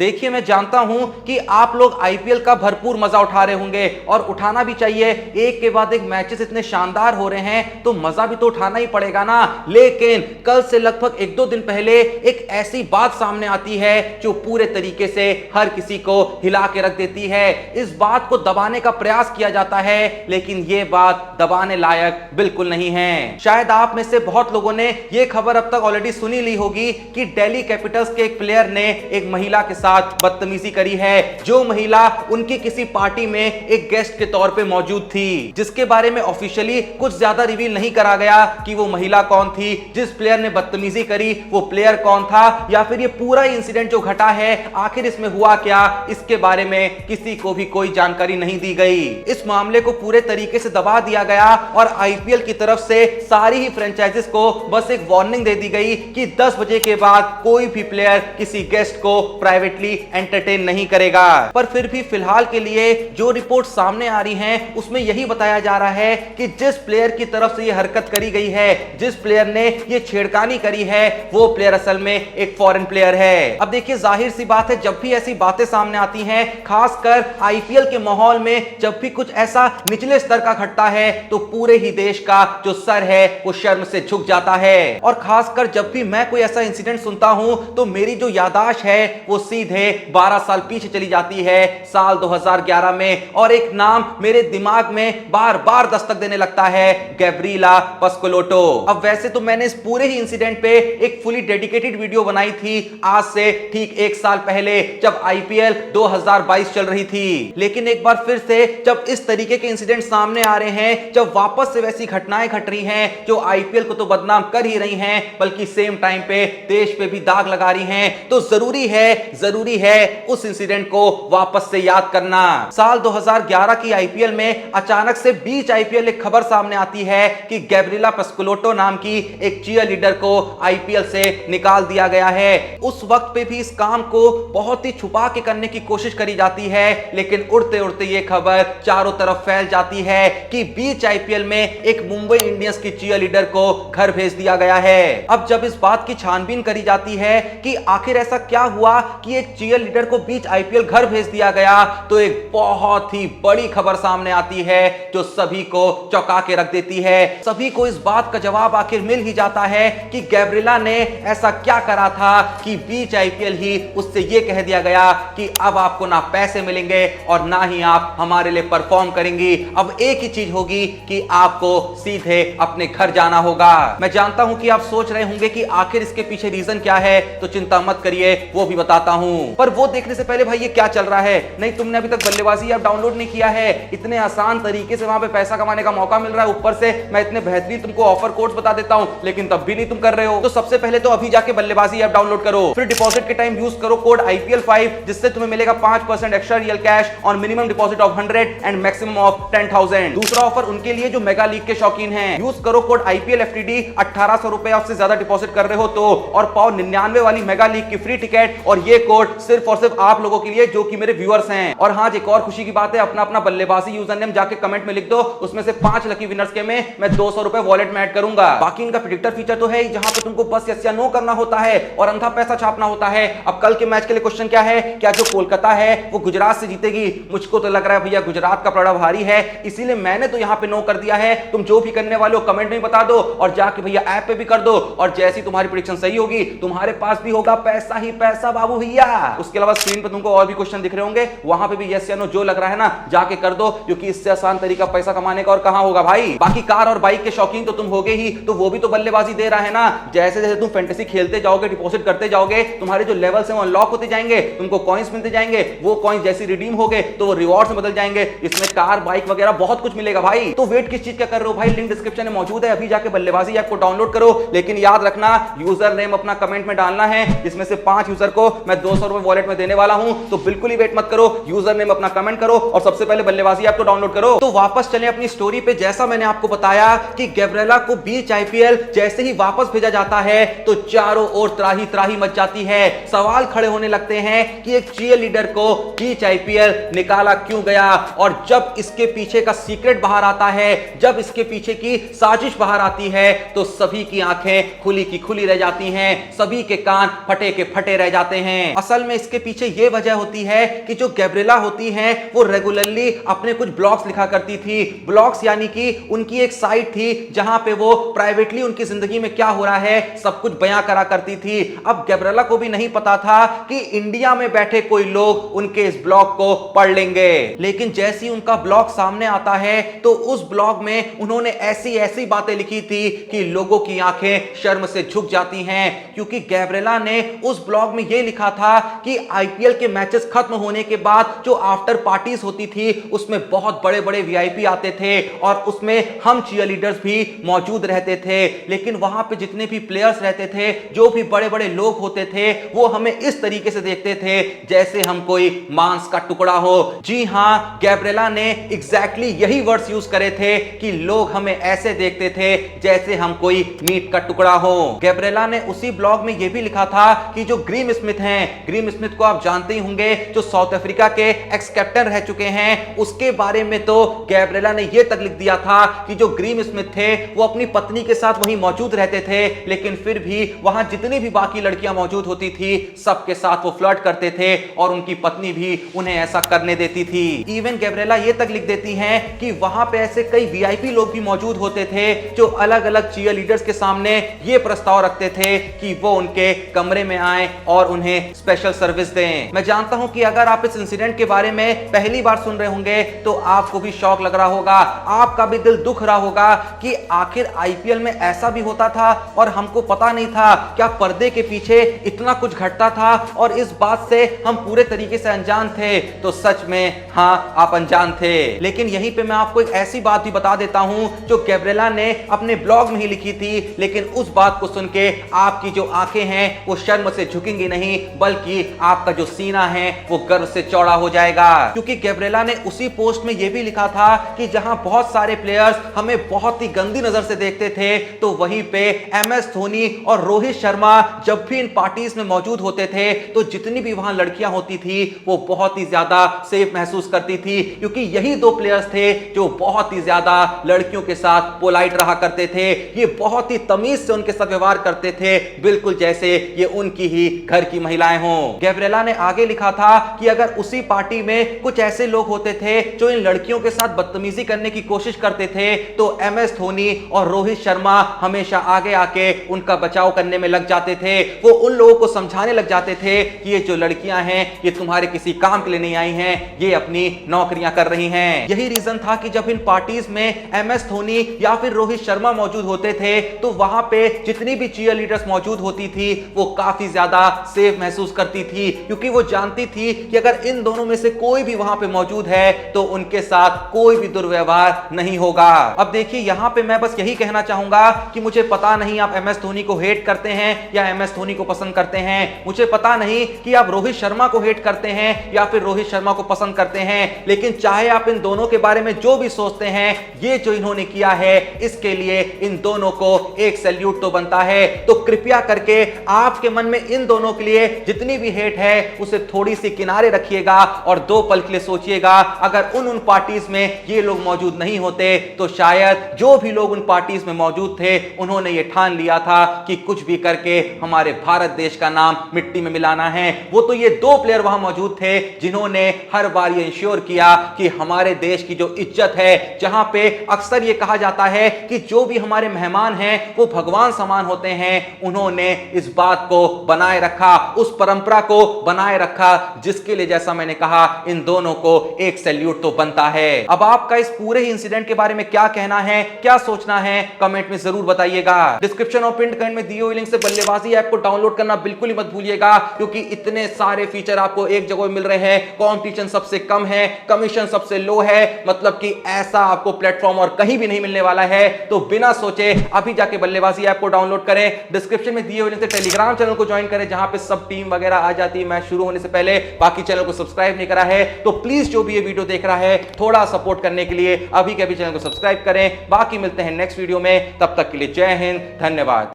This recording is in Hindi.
देखिए, मैं जानता हूं कि आप लोग आईपीएल का भरपूर मजा उठा रहे होंगे और उठाना भी चाहिए। एक के बाद एक मैचेस इतने शानदार हो रहे हैं तो मजा भी तो उठाना ही पड़ेगा ना। लेकिन कल से लगभग एक दो दिन पहले एक ऐसी बात सामने आती है जो पूरे तरीके से हर किसी को हिला के रख देती है। इस बात को दबाने का प्रयास किया जाता है लेकिन यह बात दबाने लायक बिल्कुल नहीं है। शायद आप में से बहुत लोगों ने यह खबर अब तक ऑलरेडी सुनी ली होगी कि दिल्ली कैपिटल्स के एक प्लेयर ने एक महिला के साथ बदतमीजी करी है। जो महिला उनकी किसी पार्टी में एक गेस्ट के तौर पे मौजूद थी, जिसके बारे में ऑफिशियली कुछ ज्यादा रिवील नहीं करा गया कि वो महिला कौन थी, जिस प्लेयर ने बदतमीजी करी वो प्लेयर कौन था, या फिर ये पूरा इंसिडेंट जो घटा है आखिर इसमें हुआ क्या, इसके बारे में किसी को भी कोई जानकारी नहीं दी गई। इस मामले को पूरे तरीके से दबा दिया गया और आईपीएल की तरफ से सारी ही फ्रेंचाइजीज को बस एक वार्निंग दे दी गई कि 10 बजे के बाद कोई भी प्लेयर किसी गेस्ट को प्राइवेटली एंटरटेन नहीं करेगा। पर फिर भी फिलहाल के लिए जो रिपोर्ट सामने आ रही हैं उसमें यही बताया जा रहा है कि जिस प्लेयर की तरफ से यह हरकत करी गई है, जिस प्लेयर ने यह छेड़खानी करी है, वो प्लेयर असल में एक फॉरेन प्लेयर है। अब देखिए, जाहिर सी बात है, जब भी ऐसी बातें सामने आती हैं, खासकर आईपीएल के माहौल में जब भी कुछ ऐसा निचले स्तर का घटता है तो पूरे ही देश का जो सर है वो शर्म से झुक जाता है। और खासकर जब भी मैं कोई ऐसा इंसिडेंट सुनता हूं तो मेरी जो याददाश्त है वो सीधे 12 साल पीछे चली जाती है, साल 2011 में, और एक नाम मेरे दिमाग में बार बार दस्तक देने लगता है, गैब्रिएला पस्कोलोटो। अब वैसे तो मैंने इस पूरे ही इंसिडेंट पे एक फुली डेडिकेटेड वीडियो बनाई थी आज से ठीक 1 साल पहले, जब आईपीएल 2022 चल रही थी। लेकिन एक बार फिर से जब इस तरीके के इंसिडेंट सामने आ रहे हैं, जब वापस से वैसी घटनाएं घट रही हैं जो आईपीएल को तो बदनाम कर ही रही हैं बल्कि सेम टाइम पे देश पे भी दाग लगा रही हैं, तो जरूरी है उस इंसिडेंट को वापस से याद करना। साल 2011 की आईपीएल में अचानक से बीच आईपीएल एक खबर सामने आती है कि गैब्रिएला पस्कोलोटो नाम की एक चीयर लीडर को आईपीएल से निकाल दिया गया है। उस वक्त पे भी इस काम को बहुत ही छुपा के करने की कोशिश करी जाती है, लेकिन उड़ते उड़ते ये खबर चारों तरफ फैल जाती है कि बीच आईपीएल में एक मुंबई इंडियंस की चीयर लीडर को घर भेज दिया गया है। अब जब इस बात की छानबीन करी जाती है कि आखिर ऐसा क्या हुआ कि एक चीयर लीडर को बीच आईपीएल घर भेज दिया गया, तो एक बहुत ही बड़ी खबर सामने आती है जो सभी को चौंका के रख देती है। सभी को इस बात का जवाब आखिर मिल ही जाता है कि गैब्रिएला ने ऐसा क्या करा था कि बीच आईपीएल ही उससे यह कह दिया गया कि अब आपको ना पैसे मिलेंगे और ना ही आप हमारे लिए परफॉर्म करेंगी। अब एक ही चीज होगी कि आपको सीधे अपने घर जाना होगा। मैं जानता हूं कि आप सोच रहे होंगे कि आखिर इसके पीछे रीजन क्या है, तो चिंता मत करिए, वो भी बताता हूं। पर वो देखने से पहले भाई ये क्या चल रहा है? नहीं, तुमने अभी तक बल्लेबाजी ऐप डाउनलोड नहीं किया है, इतने आसान तरीके से वहां पे पैसा कमाने का मौका मिल रहा है, ऊपर से मैं इतने बेहतरीन तुमको ऑफर कोड्स बता देता हूं, लेकिन तब भी नहीं तुम कर रहे हो। तो सबसे पहले तो अभी जाके बल्लेबाजी ऐप डाउनलोड करो, फिर डिपॉजिट के टाइम यूज करो कोड IPL5, जिससे तुम्हें मिलेगा 5% extra real cash on minimum deposit of 100 and maximum of 10,000। दूसरा ऑफर उनके लिए जो मेगा लीग के शौकीन हैं, यूज करो कोड IPLFTD, 1800 रुपए से ज्यादा डिपॉजिट कर रहे हो तो, और पाओ 99 वाली मेगा लीग की फ्री टिकट, और ये कोड सिर्फ और सिर्फ आप लोगों के लिए जो कि मेरे व्यूअर्स हैं। और हाँ, एक और खुशी की बात है, अपना अपना बल्लेबाजी यूजर नेम जाके कमेंट में लिख दो, उसमें से 5 लकी विनर्स के में मैं 200 रुपए वॉलेट में ऐड करूंगा। बाकी इनका प्रेडिक्टर फीचर तो है जहां पे तुमको बस यस या नो करना होता है और अंधा पैसा छापना होता है। अब कल के मैच के लिए क्वेश्चन क्या है, क्या जो कोलकाता है वो गुजरात से जीतेगी? मुझको तो लग रहा है भैया गुजरात का पलड़ा भारी है, इसीलिए मैंने तो यहां पे नो कर दिया है। तुम जो भी करने वाले हो कमेंट में बता दो और जाके भैया ऐप पे भी कर दो, और जैसी तुम्हारी प्रेडिक्शन सही होगी तुम्हारे पास भी होगा पैसा ही पैसा बाबू भैया। उसके अलावा स्क्रीन पे तुमको और भी क्वेश्चन दिख रहे होंगे, वहां पे भी यस या नो जो लग रहा है ना जाके कर दो, क्योंकि इससे आसान तरीका पैसा कमाने का और कहां होगा भाई। बाकी कार और बाइक के शौकीन तो तुम होगे ही, तो वो भी तो बल्लेबाजी दे रहा है ना। जैसे जैसे तुम फैंटेसी खेलते जाओगे, डिपॉजिट करते जाओगे, तुम्हारे जो लेवल्स हैं वो अनलॉक होते जाएंगे, तुमको कॉइंस मिलते जाएंगे, वो कॉइंस जैसे रिडीम होगे तो वो रिवॉर्ड्स में बदल जाएंगे, इसमें कार बाइक वगैरह बहुत कुछ मिलेगा भाई। तो वेट किस चीज का कर रहे हो भाई, लिंक डिस्क्रिप्शन में मौजूद है, अभी जाके बल्लेबाजी ऐप को डाउनलोड करो। लेकिन याद रखना, यूजर नेम अपना कमेंट में डालना है, जिसमें से 5 यूजर को मैं 200 रुपए वॉलेट में देने वाला हूं, तो बिल्कुल ही वेट मत करो, यूजर नेम अपना कमेंट करो और सबसे पहले बल्लेबाजी ऐप को डाउनलोड करो। तो वापस चले अपनी स्टोरी पे। जैसा मैंने आपको बताया कि गैब्रिएला को बीच आईपीएल जैसे ही वापस भेजा जाता है तो चारों ओर त्राही त्राही मच जाती है। सवाल खड़े होने लगते हैं कि एक चीयर लीडर को बीच आईपीएल निकाला क्यों गया, और जब इसके पीछे का सीक्रेट बाहर आता है, जब इसके पीछे की साजिश बाहर आती है, तो सभी की आंखें खुली की खुली रह जाती हैं, सभी के कान फटे के फटे रह जाते हैं। असल में इसके पीछे यह वजह होती है कि जो गैब्रिएला होती हैं वो रेगुलरली अपने कुछ ब्लॉग्स लिखा करती थी। ब्लॉग्स यानी कि उनकी एक साइट थी जहां पे वो प्राइवेटली उनकी जिंदगी में क्या हो रहा है सब कुछ बयां करा करती थी। अब गैब्रिएला को भी नहीं पता था कि इंडिया में बैठे कोई लोग उनके इस ब्लॉग को पढ़ लेंगे, लेकिन जैसे ही उनका ब्लॉग सामने आता है तो उस ब्लॉग में उन्होंने ऐसी ऐसी बातें लिखी थी कि लोगों की आंखें शर्म से झुक जाती हैं, क्योंकि गैब्रिएला ने उस ब्लॉग में यह लिखा था कि आईपीएल के मैचेस खत्म होने के बाद जो आफ्टर पार्टीज होती थी उसमें बहुत बड़े बड़े वीआईपी आते थे और उसमें हम चीयरलीडर्स भी मौजूद रहते थे, लेकिन वहां पे जितने भी प्लेयर्स रहते थे, जो भी बड़े बड़े लोग होते थे, वो हमें इस तरीके से देखते थे जैसे हम कोई मांस का टुकड़ा हो। जी हां, गैब्रिएला ने एग्जैक्टली यही वर्ड्स यूज करे थे कि लोग हमें ऐसे देखते थे जैसे हम कोई मीट का टुकड़ा हो। गैब्रिएला ने उसी ब्लॉग में यह भी लिखा था कि जो ग्रीम स्मिथ हैं, ग्रीम स्मिथ को आप जानते ही होंगे, जो साउथ अफ्रीका के एक्स कैप्टन रह चुके हैं, उसके बारे में तो गैब्रिएला ने यह तक लिख दिया था कि जो ग्रीम स्मिथ थे वो अपनी पत्नी के साथ वहीं मौजूद रहते थे, लेकिन फिर भी वहां जितनी भी बाकी लड़कियां मौजूद होती थी सबके साथ वो फ्लर्ट करते थे और उनकी पत्नी भी उन्हें ऐसा करने देती थी। इवन गैब्रिएला ये तक लिख देती हैं कि वहां पे ऐसे कई वीआईपी लोग भी मौजूद होते थे जो अलग अलग चीयर लीडर्स के सामने ये प्रस्ताव रखते थे कि वो उनके कमरे में आए और उन्हें स्पेशल सर्विस दें। मैं जानता हूं कि अगर आप इस इंसिडेंट के बारे में पहली बार सुन रहे होंगे तो आपको भी शौक लग रहा होगा, आपका भी दिल दुख रहा होगा कि आखिर आईपीएल में ऐसा भी होता था और हमको पता नहीं था, क्या पर्दे के पीछे इतना कुछ घटता था और इस बात से हम पूरे तरीके से अनजान थे। तो सच में हां, आप अनजान थे, लेकिन यहीं पे मैं आपको एक ऐसी बात भी बता देता हूं जो गैब्रिएला ने अपने ब्लॉग में ही लिखी थी, लेकिन उस बात को सुन के आपकी जो आंखें हैं वो शर्म से झुकेंगी नहीं, बल्कि आपका जो सीना है वो गर्व से चौड़ा हो जाएगा। क्योंकि गैब्रिएला ने उसी पोस्ट में यह भी लिखा था कि जहां बहुत सारे प्लेयर्स हमें बहुत ही गंदी नजर से देखते थे, तो वहीं पे एमएस धोनी और रोहित शर्मा जब भी इन पार्टीज में मौजूद होते थे तो जितनी भी वहां लड़कियां होती थी वो बहुत ही ज्यादा सेफ महसूस करती थी, क्योंकि यही दो प्लेयर्स थे जो बहुत ही ज्यादा लड़कियों के साथ पोलाइट रहा करते थे। ये बहुत ही तमीज से उनके साथ व्यवहार करते थे, बिल्कुल जैसे ये उनकी ही घर की महिलाएं हों। गैब्रिएला ने आगे लिखा था कि अगर उसी पार्टी में कुछ ऐसे लोग होते थे जो इन लड़कियों के साथ बदतमीजी करने की कोशिश करते थे तो एमएस धोनी और रोहित शर्मा हमेशा आगे आके उनका बचाव करने में लग जाते थे। वो उन लोगों को समझाने लग जाते थे कि ये जो लड़कियां हैं ये तुम्हारे किसी काम के लिए नहीं आई हैं, ये अपनी नौकरियां कर रही हैं। यही रीजन था कि जब इन पार्टीज में एमएस धोनी या फिर रोहित शर्मा मौजूद होते थे तो वहां पे जितनी भी चीयर लीडर्स मौजूद होती थी वो काफी ज्यादा सेफ महसूस करती थी, क्योंकि वो जानती थी कि अगर इन दोनों में से कोई भी वहां पे मौजूद है तो उनके साथ कोई भी दुर्व्यवहार नहीं होगा। अब देखिए, यहां पे मैं बस यही कहना चाहूंगा कि मुझे पता नहीं आप एमएस धोनी को हेट करते हैं या एमएस धोनी को पसंद करते हैं, मुझे पता नहीं कि आप रोहित शर्मा को हेट करते हैं या फिर रोहित शर्मा को पसंद करते हैं, लेकिन चाहे आप इन दोनों के बारे में जो भी सोचते हैं, ये जो इन्होंने किया है इसके लिए इन दोनों को एक सैल्यूट तो बनता है। तो कृपया करके आपके मन में इन दोनों के लिए जितनी भी हेट है उसे थोड़ी सी किनारे रखिएगा और दो पल के लिए सोचिएगा, अगर उन पार्टीज में ये लोग मौजूद नहीं होते तो शायद जो भी लोग उन पार्टीज में मौजूद थे उन्होंने ये ठान लिया था कि कुछ भी करके हमारे भारत देश का नाम मिट्टी में मिलाना है। वो तो ये दो प्लेयर वहां मौजूद थे जिन्होंने हर बार ये इंश्योर किया कि हमारे देश की जो इज्जत है, जहां पे अक्सर ये कहा जाता है कि जो भी हमारे मेहमान हैं वो भगवान समान होते हैं, उन्होंने इस बात को बनाए रखा, उस परंपरा को बनाए रखा, जिसके लिए जैसा मैंने कहा इन दोनों को एक सैल्यूट तो बनता है। अब आपका इस पूरे ही इंसिडेंट के बारे में क्या कहना है, क्या सोचना है, कमेंट में जरूर बताइएगा। डिस्क्रिप्शन और पिन कमेंट में दिए हुए लिंक से बल्लेबाजी ऐप को डाउनलोड करना बिल्कुल ही मत भूलिएगा, क्योंकि इतने सारे फीचर आपको एक जगह मिल रहे हैं। कंपटीशन सबसे कम है, कमीशन सबसे लो है, मतलब कि ऐसा आपको प्लेटफॉर्म और कहीं भी नहीं मिलने वाला है। तो बिना सोचे अभी जाके बल्लेबाजी ऐप को डाउनलोड करें, डिस्क्रिप्शन में दिए हुए लिंक से टेलीग्राम चैनल को ज्वाइन करें जहां पे सब टीम वगैरह आ जाती है मैच शुरू होने से पहले। बाकी चैनल को सब्सक्राइब नहीं करा है तो प्लीज जो भी ये वीडियो देख रहा है थोड़ा सपोर्ट करने के लिए अभी के अभी चैनल को सब्सक्राइब करें। बाकी मिलते हैं नेक्स्ट वीडियो में, तब तक के लिए जय हिंद, धन्यवाद।